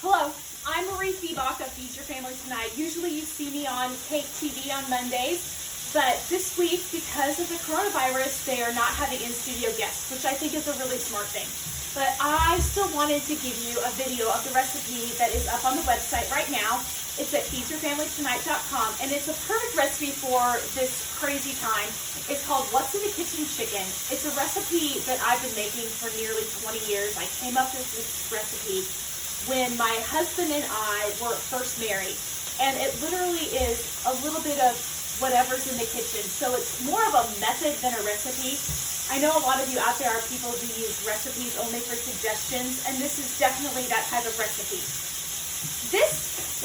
Hello, I'm Mariefiebach of Feed Your Family Tonight. Usually you see me on Cake TV on Mondays, but this week, because of the coronavirus, they are not having in-studio guests, which I think is a really smart thing. But I still wanted to give you a video of the recipe that is up on the website right now. It's at feedyourfamilytonight.com, and it's a perfect recipe for this crazy time. It's called What's in the Kitchen Chicken. It's a recipe that I've been making for nearly 20 years. I came up with this recipe when my husband and I were first married, and it literally is a little bit of whatever's in the kitchen. So it's more of a method than a recipe. I know a lot of you out there are people who use recipes only for suggestions, and this is definitely that type of recipe.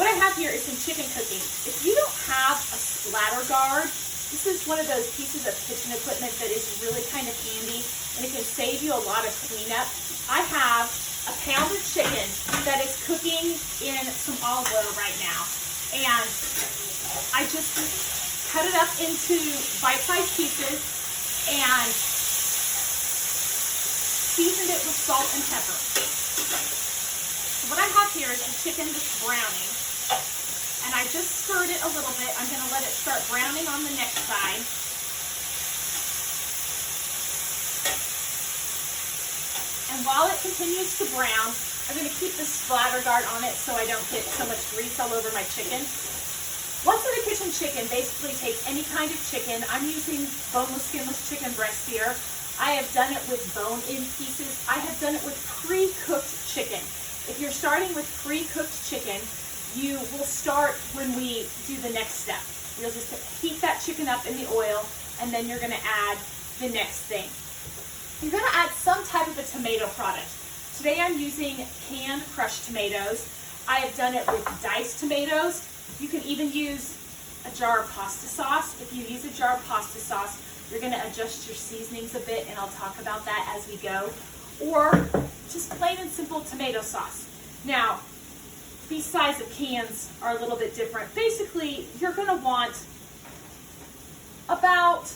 What I have here is some chicken cooking. If you don't have a splatter guard, this is one of those pieces of kitchen equipment that is really kind of handy, and it can save you a lot of cleanup. I have a pound of chicken that is cooking in some olive oil right now, and I just cut it up into bite-sized pieces and seasoned it with salt and pepper. So what I have here is the chicken that's browning, and I just stirred it a little bit. I'm going to let it start browning on the next side. And while it continues to brown, I'm going to keep the splatter guard on it so I don't get so much grease all over my chicken. What's in the Kitchen Chicken basically takes any kind of chicken. I'm using boneless, skinless chicken breast here. I have done it with bone-in pieces. I have done it with pre-cooked chicken. If you're starting with pre-cooked chicken, you will start when we do the next step. You'll just heat that chicken up in the oil, and then you're going to add the next thing. You're going to add some type of a tomato product. Today I'm using canned crushed tomatoes. I have done it with diced tomatoes. You can even use a jar of pasta sauce. If you use a jar of pasta sauce, you're going to adjust your seasonings a bit, and I'll talk about that as we go. Or just plain and simple tomato sauce. Now, these size of cans are a little bit different. Basically, you're going to want about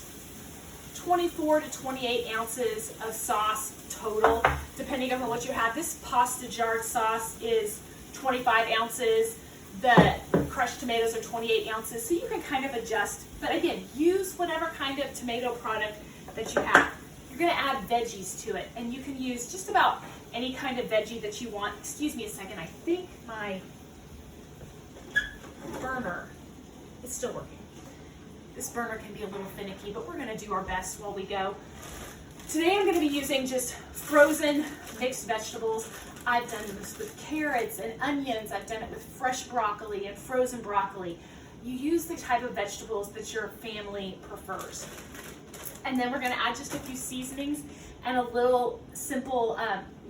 24 to 28 ounces of sauce total, depending on what you have. This pasta jar sauce is 25 ounces. The crushed tomatoes are 28 ounces, so you can kind of adjust. But again, use whatever kind of tomato product that you have. You're going to add veggies to it, and you can use just about any kind of veggie that you want. Excuse me a second, I think my burner is still working. This burner can be a little finicky, but we're going to do our best while we go. Today I'm going to be using just frozen mixed vegetables. I've done this with carrots and onions. I've done it with fresh broccoli and frozen broccoli. You use the type of vegetables that your family prefers. And then we're going to add just a few seasonings and a little simple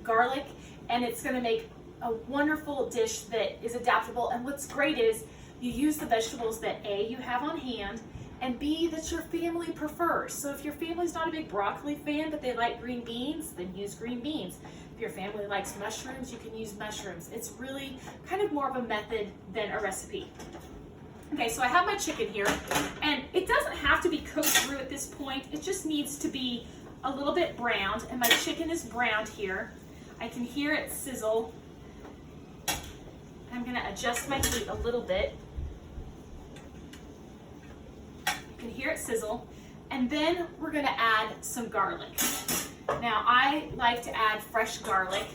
garlic, and it's going to make a wonderful dish that is adaptable. And what's great is you use the vegetables that A, you have on hand, and B, that your family prefers. So if your family's not a big broccoli fan, but they like green beans, then use green beans. If your family likes mushrooms, you can use mushrooms. It's really kind of more of a method than a recipe. Okay, so I have my chicken here, and it doesn't have to be cooked through at this point. It just needs to be a little bit browned, and my chicken is browned here. I can hear it sizzle. I'm going to adjust my heat a little bit. You can hear it sizzle, and then we're going to add some garlic. Now, I like to add fresh garlic.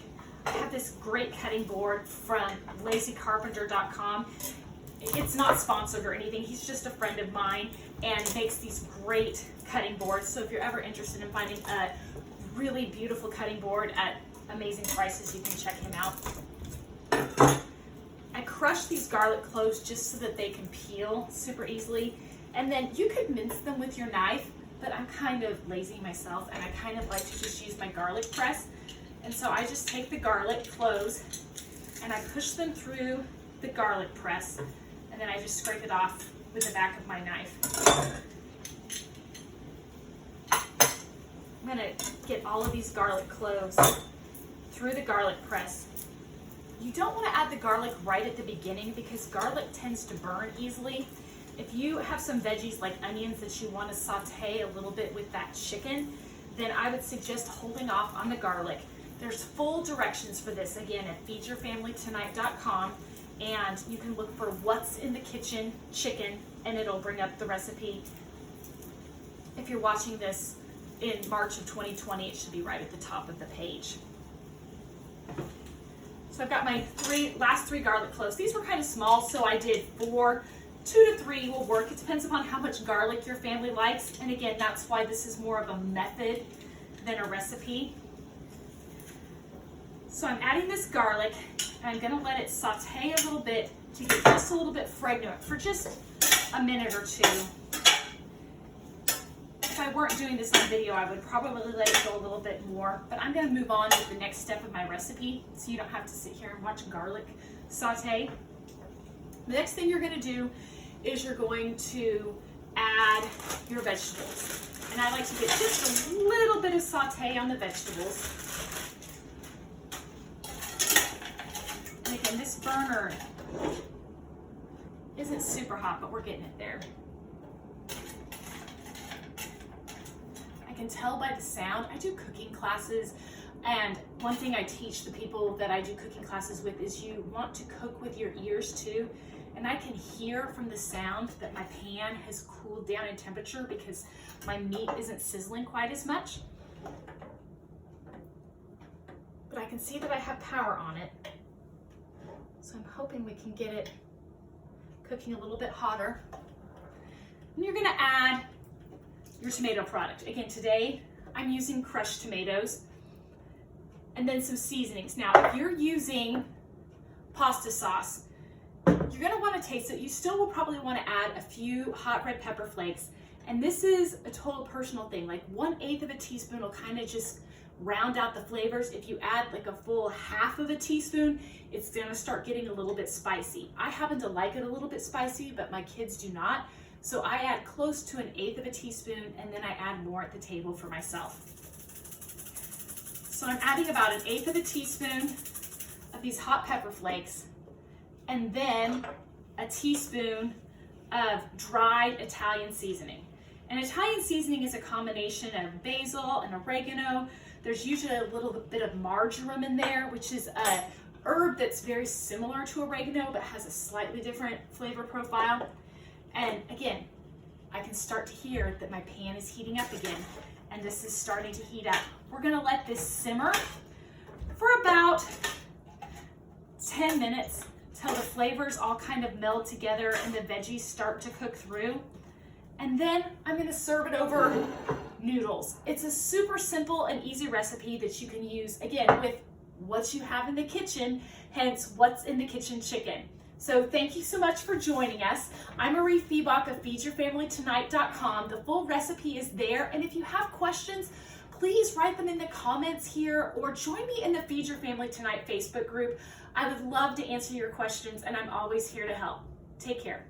I have this great cutting board from lazycarpenter.com. It's not sponsored or anything. He's just a friend of mine and makes these great cutting boards. So if you're ever interested in finding a really beautiful cutting board at amazing prices, you can check him out. I crush these garlic cloves just so that they can peel super easily. And then you could mince them with your knife, but I'm kind of lazy myself, and I kind of like to just use my garlic press. And so I just take the garlic cloves and I push them through the garlic press, and then I just scrape it off with the back of my knife. I'm going to get all of these garlic cloves through the garlic press. You don't want to add the garlic right at the beginning because garlic tends to burn easily. If you have some veggies like onions that you want to saute a little bit with that chicken, then I would suggest holding off on the garlic. There's full directions for this, again, at feedyourfamilytonight.com, and you can look for what's in the kitchen chicken, and it'll bring up the recipe. If you're watching this in March of 2020, it should be right at the top of the page. So I've got my last three garlic cloves. These were kind of small, so I did 4. 2 to 3 will work. It depends upon how much garlic your family likes. And again, that's why this is more of a method than a recipe. So I'm adding this garlic, and I'm gonna let it saute a little bit to get just a little bit fragrant for just a minute or two. If I weren't doing this on video, I would probably let it go a little bit more, but I'm gonna move on to the next step of my recipe so you don't have to sit here and watch garlic saute. The next thing you're gonna do is you're going to add your vegetables. And I like to get just a little bit of saute on the vegetables. And again, this burner isn't super hot, but we're getting it there. I can tell by the sound. I do cooking classes, and one thing I teach the people that I do cooking classes with is you want to cook with your ears too. And I can hear from the sound that my pan has cooled down in temperature because my meat isn't sizzling quite as much. But I can see that I have power on it. So I'm hoping we can get it cooking a little bit hotter. And you're gonna add your tomato product. Again, today I'm using crushed tomatoes and then some seasonings. Now, if you're using pasta sauce, you're gonna wanna taste it. You still will probably wanna add a few hot red pepper flakes. And this is a total personal thing. Like 1/8 of a teaspoon will kind of just round out the flavors. If you add like a full 1/2 of a teaspoon, it's gonna start getting a little bit spicy. I happen to like it a little bit spicy, but my kids do not. So I add close to 1/8 of a teaspoon, and then I add more at the table for myself. So I'm adding about 1/8 of a teaspoon of these hot pepper flakes, and then a teaspoon of dried Italian seasoning. And Italian seasoning is a combination of basil and oregano. There's usually a little bit of marjoram in there, which is a herb that's very similar to oregano but has a slightly different flavor profile. And again, I can start to hear that my pan is heating up again, and this is starting to heat up. We're gonna let this simmer for about 10 minutes till the flavors all kind of meld together and the veggies start to cook through. And then I'm gonna serve it over noodles. It's a super simple and easy recipe that you can use, again, with what you have in the kitchen, hence what's in the kitchen chicken. So thank you so much for joining us. I'm Mariefiebach of feedyourfamilytonight.com. The full recipe is there, and if you have questions, please write them in the comments here or join me in the Feed Your Family Tonight Facebook group. I would love to answer your questions, and I'm always here to help. Take care.